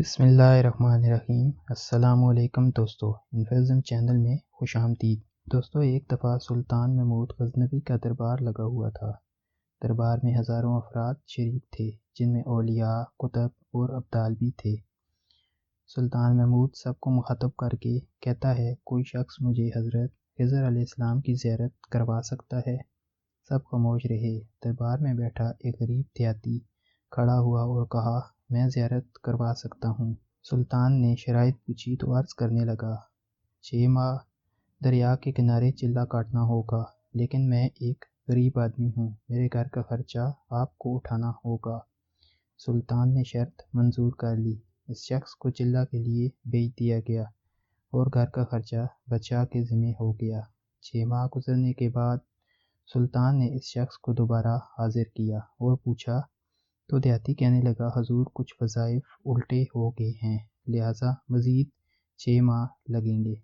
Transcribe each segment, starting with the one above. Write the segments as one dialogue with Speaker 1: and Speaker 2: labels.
Speaker 1: बिस्मिल्लाहिर्रहमानिर्रहीम। अस्सलाम वालेकुम दोस्तों, इन्फिज़म चैनल में खुश आमदीद। दोस्तों, एक दफ़ा सुल्तान महमूद गज़नवी का दरबार लगा हुआ था। दरबार में हज़ारों अफराद शरीक थे, जिनमें औलिया, कुतब और अब्दाल भी थे। सुल्तान महमूद सबको मुख़ातब करके कहता है, कोई शख्स मुझे हज़रत ख़िज़र अलैहिस्सलाम की ज़ियारत करवा सकता है? सब खामोश रहे। दरबार में बैठा एक गरीब देहाती खड़ा हुआ और कहा, मैं ज़ियारत करवा सकता हूँ। सुल्तान ने शराइत पूछी तो अर्ज़ करने लगा, 6 माह दरिया के किनारे चिल्ला काटना होगा, लेकिन मैं एक गरीब आदमी हूँ, मेरे घर का खर्चा आपको उठाना होगा। सुल्तान ने शर्त मंजूर कर ली। इस शख्स को चिल्ला के लिए भेज दिया गया और घर का खर्चा बचा के ज़िम्मे हो गया। 6 माह गुजरने के बाद सुल्तान ने इस शख्स को दोबारा हाजिर किया और पूछा तो देहाती कहने लगा, हजूर कुछ वज़ाइफ उल्टे हो गए हैं, लिहाजा मज़ीद 6 माह लगेंगे।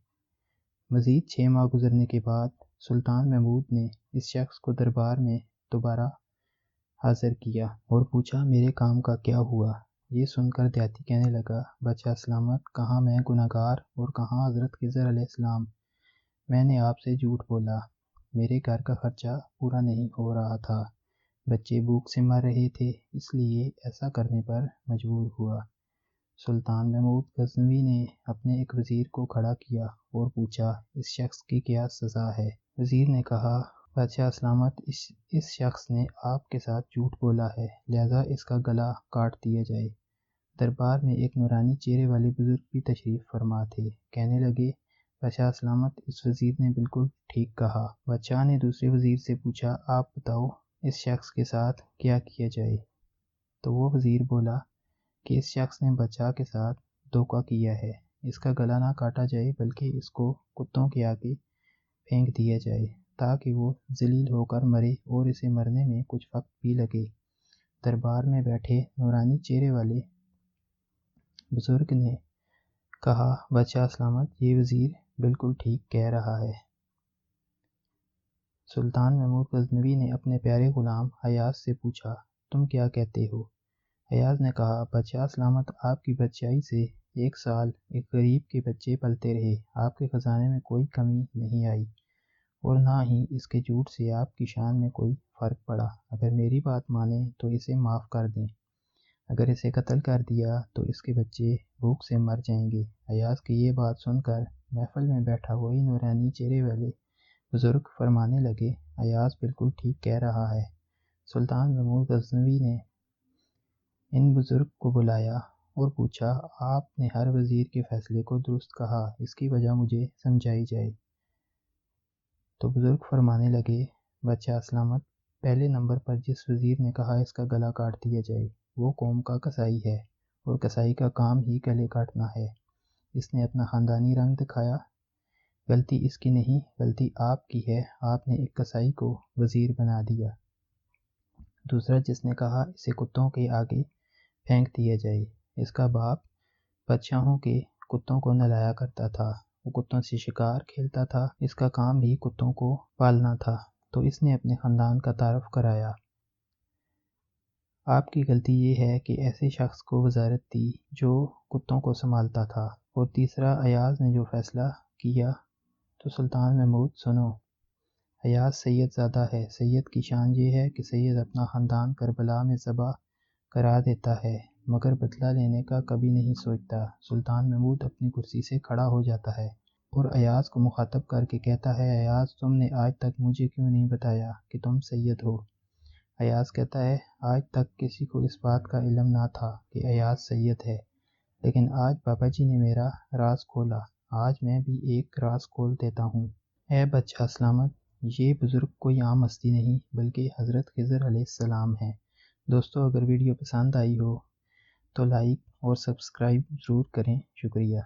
Speaker 1: मज़ीद 6 माह गुजरने के बाद सुल्तान महमूद ने इस शख्स को दरबार में दोबारा हाजिर किया और पूछा, मेरे काम का क्या हुआ? ये सुनकर देहाती कहने लगा, बचा सलामत, कहाँ मैं गुनहगार और कहाँ हज़रत ख़िज़र अलैहिस्सलाम। मैंने आपसे झूठ बोला, मेरे घर का खर्चा पूरा नहीं हो रहा था, बच्चे भूख से मर रहे थे, इसलिए ऐसा करने पर मजबूर हुआ। सुल्तान महमूद गज़नवी ने अपने एक वज़ीर को खड़ा किया और पूछा, इस शख्स की क्या सज़ा है? वज़ीर ने कहा, बादशाह सलामत, इस शख्स ने आपके साथ झूठ बोला है, लिहाजा इसका गला काट दिया जाए। दरबार में एक नूरानी चेहरे वाले बुजुर्ग भी तशरीफ़ फरमा थे। कहने लगे, बादशाह सलामत, इस वज़ीर ने बिल्कुल ठीक कहा। बादशाह ने दूसरे वज़ीर से पूछा, आप बताओ इस शख्स के साथ क्या किया जाए? तो वो वज़ीर बोला कि इस शख्स ने बादशाह के साथ धोखा किया है, इसका गला ना काटा जाए बल्कि इसको कुत्तों के आगे फेंक दिया जाए ताकि वो ज़लील होकर मरे और इसे मरने में कुछ वक्त भी लगे। दरबार में बैठे नूरानी चेहरे वाले बुजुर्ग ने कहा, बादशाह सलामत, ये वज़ीर बिल्कुल ठीक कह रहा है। सुल्तान महमूद गज़नवी ने अपने प्यारे ग़ुलाम अयाज़ से पूछा, तुम क्या कहते हो? अयाज़ ने कहा, बादशाह सलामत, आपकी बादशाही से 1 साल एक गरीब के बच्चे पलते रहे, आपके ख़जाने में कोई कमी नहीं आई और ना ही इसके झूठ से आपकी शान में कोई फ़र्क पड़ा। अगर मेरी बात माने तो इसे माफ़ कर दें, अगर इसे कत्ल कर दिया तो इसके बच्चे भूख से मर जाएंगे। अयाज़ की ये बात सुनकर महफिल में बैठा वही नूरानी चेहरे वाले बुजुर्ग फरमाने लगे, अयाज़ बिल्कुल ठीक कह रहा है। सुल्तान महमूद गज़नवी ने इन बुजुर्ग को बुलाया और पूछा, आपने हर वज़ीर के फैसले को दुरुस्त कहा, इसकी वजह मुझे समझाई जाए। तो बुजुर्ग फरमाने लगे, बादशाह सलामत, पहले नंबर पर जिस वज़ीर ने कहा इसका गला काट दिया जाए, वो कौम का कसाई है और कसाई का काम ही गले काटना है। इसने अपना ख़ानदानी रंग दिखाया, गलती इसकी नहीं, गलती आपकी है, आपने एक कसाई को वज़ीर बना दिया। दूसरा जिसने कहा इसे कुत्तों के आगे फेंक दिया जाए, इसका बाप बादशाहों के कुत्तों को नहलाया करता था, वो कुत्तों से शिकार खेलता था, इसका काम भी कुत्तों को पालना था, तो इसने अपने ख़ानदान का तारुफ कराया। आपकी गलती ये है कि ऐसे शख्स को वज़ारत दी जो कुत्तों को संभालता था। और तीसरा, अयाज़ ने जो फ़ैसला किया, तो सुल्तान महमूद सुनो, अयाज़ सैयद ज़ादा है, सैयद की शान ये है कि सैयद अपना ख़ानदान करबला में ज़बह करा देता है, मगर बदला लेने का कभी नहीं सोचता। सुल्तान महमूद अपनी कुर्सी से खड़ा हो जाता है और अयाज़ को मुखातब करके कहता है, अयाज़, तुमने आज तक मुझे क्यों नहीं बताया कि तुम सैयद हो? अयाज़ कहता है, आज तक किसी को इस बात का इल्म ना था कि अयाज़ सैयद है, लेकिन आज बाबा जी ने मेरा राज खोला, आज मैं भी एक राज खोल देता हूँ। ऐ बादशाह सलामत, ये बुज़ुर्ग कोई आम हस्ती नहीं बल्कि हज़रत ख़िज़र अलैहिस्सलाम है। दोस्तों, अगर वीडियो पसंद आई हो तो लाइक और सब्सक्राइब ज़रूर करें। शुक्रिया।